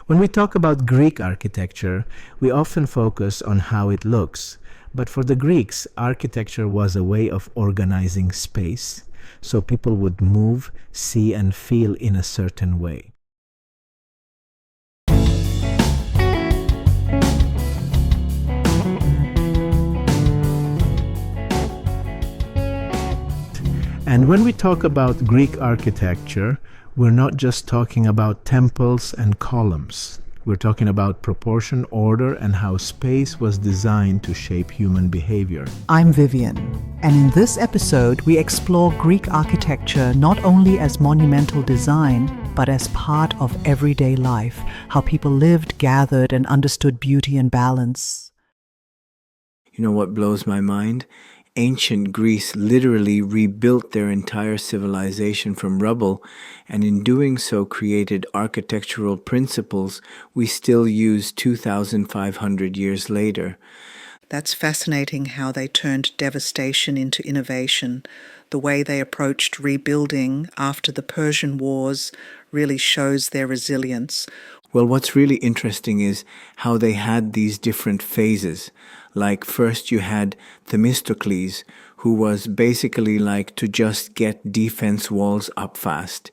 When we talk about Greek architecture, we often focus on how it looks. But for the Greeks, architecture was a way of organizing space, so people would move, see, and feel in a certain way. And when we talk about Greek architecture, we're not just talking about temples and columns. We're talking about proportion, order, and how space was designed to shape human behavior. I'm Vivian, and in this episode we explore Greek architecture not only as monumental design, but as part of everyday life, how people lived, gathered, and understood beauty and balance. You know what blows my mind? Ancient Greece literally rebuilt their entire civilization from rubble, and in doing so created architectural principles we still use 2,500 years later. That's fascinating how they turned devastation into innovation. The way they approached rebuilding after the Persian Wars really shows their resilience. Well, what's really interesting is how they had these different phases. Like first you had Themistocles, who was basically like to just get defense walls up fast.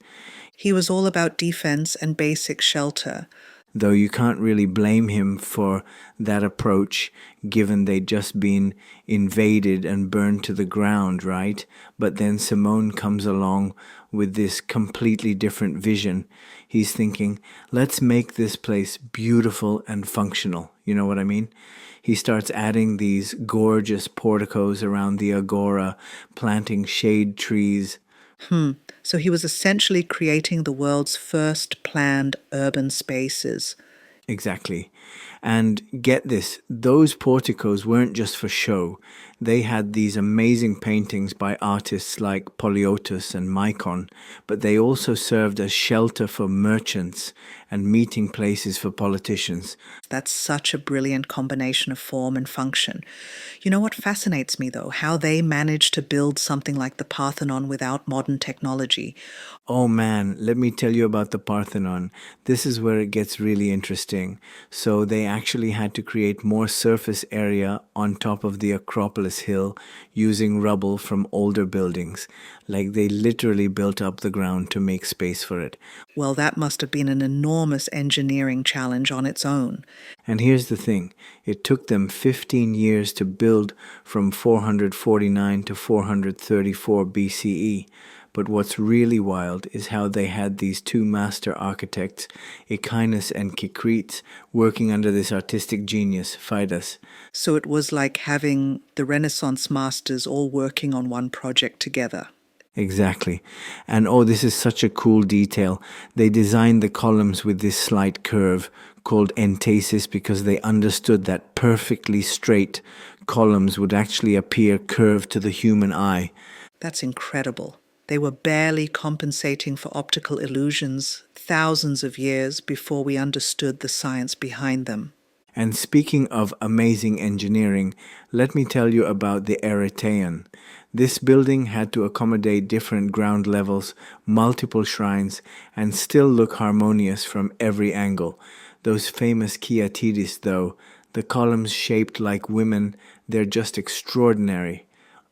He was all about defense and basic shelter. Though you can't really blame him for that approach, given they'd just been invaded and burned to the ground, right? But then Simone comes along with this completely different vision. He's thinking, let's make this place beautiful and functional. You know what I mean? He starts adding these gorgeous porticos around the agora, planting shade trees. So he was essentially creating the world's first planned urban spaces. Exactly. And get this, those porticos weren't just for show. They had these amazing paintings by artists like Poliotus and Mycon, but they also served as shelter for merchants and meeting places for politicians. That's such a brilliant combination of form and function. You know what fascinates me, though? How they managed to build something like the Parthenon without modern technology. Oh man, let me tell you about the Parthenon. This is where it gets really interesting. So they actually had to create more surface area on top of the Acropolis hill using rubble from older buildings. Like they literally built up the ground to make space for it. Well, that must have been an enormous engineering challenge on its own. And here's the thing, it took them 15 years to build from 449 to 434 BCE. But what's really wild is how they had these two master architects, Echinus and Kykrites, working under this artistic genius, Phaedas. So it was like having the Renaissance masters all working on one project together. Exactly. And oh, this is such a cool detail. They designed the columns with this slight curve called entasis because they understood that perfectly straight columns would actually appear curved to the human eye. That's incredible. They were barely compensating for optical illusions thousands of years before we understood the science behind them. And speaking of amazing engineering, let me tell you about the Ereteon. This building had to accommodate different ground levels, multiple shrines, and still look harmonious from every angle. Those famous Kiatidis, though, the columns shaped like women, they're just extraordinary.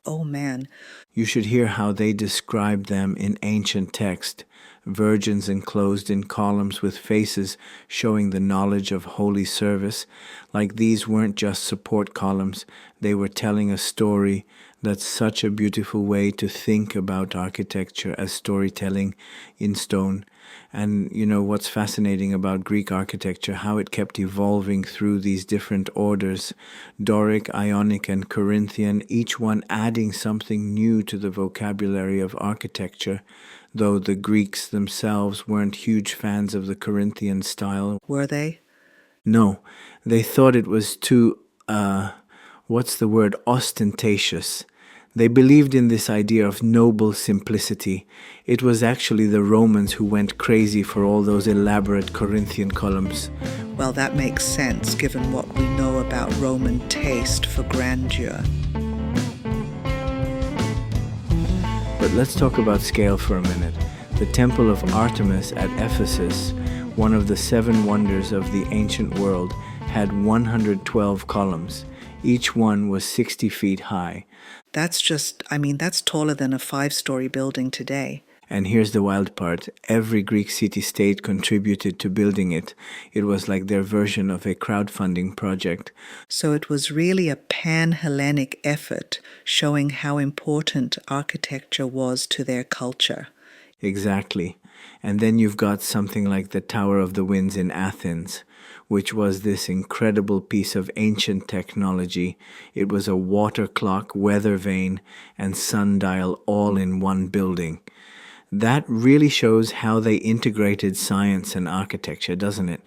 Oh man. You should hear how they described them in ancient text. Virgins enclosed in columns with faces showing the knowledge of holy service. Like these weren't just support columns, they were telling a story. That's such a beautiful way to think about architecture as storytelling in stone. And you know what's fascinating about Greek architecture, how it kept evolving through these different orders, Doric, Ionic, and Corinthian, each one adding something new to the vocabulary of architecture, though the Greeks themselves weren't huge fans of the Corinthian style. Were they? No, they thought it was too, ostentatious. They believed in this idea of noble simplicity. It was actually the Romans who went crazy for all those elaborate Corinthian columns. Well, that makes sense given what we know about Roman taste for grandeur. But let's talk about scale for a minute. The Temple of Artemis at Ephesus one of the 7 wonders of the ancient world, had 112 columns. Each one was 60 feet high. That's taller than a 5-story building today. And here's the wild part. Every Greek city-state contributed to building it. It was like their version of a crowdfunding project. So it was really a pan-Hellenic effort showing how important architecture was to their culture. Exactly. And then you've got something like the Tower of the Winds in Athens, which was this incredible piece of ancient technology. It was a water clock, weather vane, and sundial all in one building. That really shows how they integrated science and architecture, doesn't it?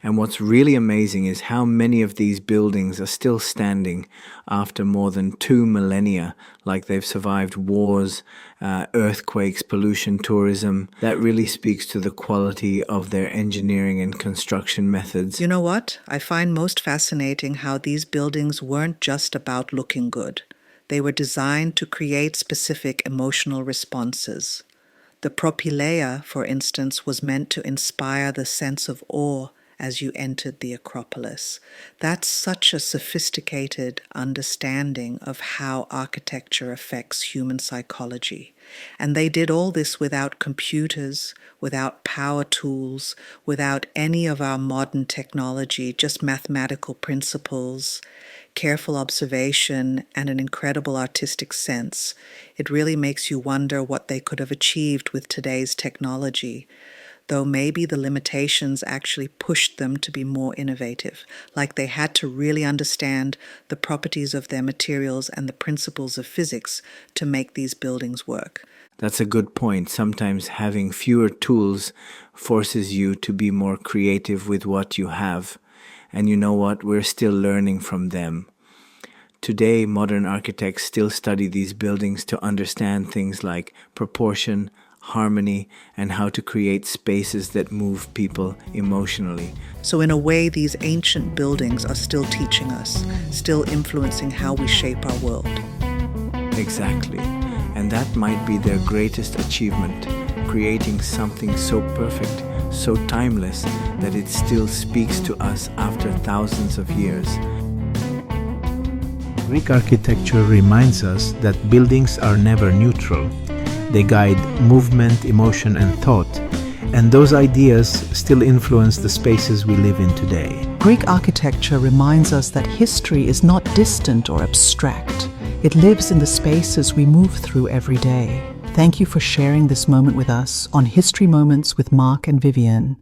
And what's really amazing is how many of these buildings are still standing after more than 2 millennia, like they've survived wars, earthquakes, pollution, tourism. That really speaks to the quality of their engineering and construction methods. You know what? I find most fascinating how these buildings weren't just about looking good. They were designed to create specific emotional responses. The propylaea, for instance, was meant to inspire the sense of awe as you entered the Acropolis. That's such a sophisticated understanding of how architecture affects human psychology. And they did all this without computers, without power tools, without any of our modern technology, just mathematical principles, careful observation, and an incredible artistic sense. It really makes you wonder what they could have achieved with today's technology, though maybe the limitations actually pushed them to be more innovative, like they had to really understand the properties of their materials and the principles of physics to make these buildings work. That's a good point. Sometimes having fewer tools forces you to be more creative with what you have. And you know what? We're still learning from them. Today, modern architects still study these buildings to understand things like proportion, harmony, and how to create spaces that move people emotionally. So in a way, these ancient buildings are still teaching us, still influencing how we shape our world. Exactly. And that might be their greatest achievement, creating something so perfect, so timeless, that it still speaks to us after thousands of years. Greek architecture reminds us that buildings are never neutral. They guide movement, emotion, and thought, and those ideas still influence the spaces we live in today. Greek architecture reminds us that history is not distant or abstract. It lives in the spaces we move through every day. Thank you for sharing this moment with us on History Moments with Mark and Vivian.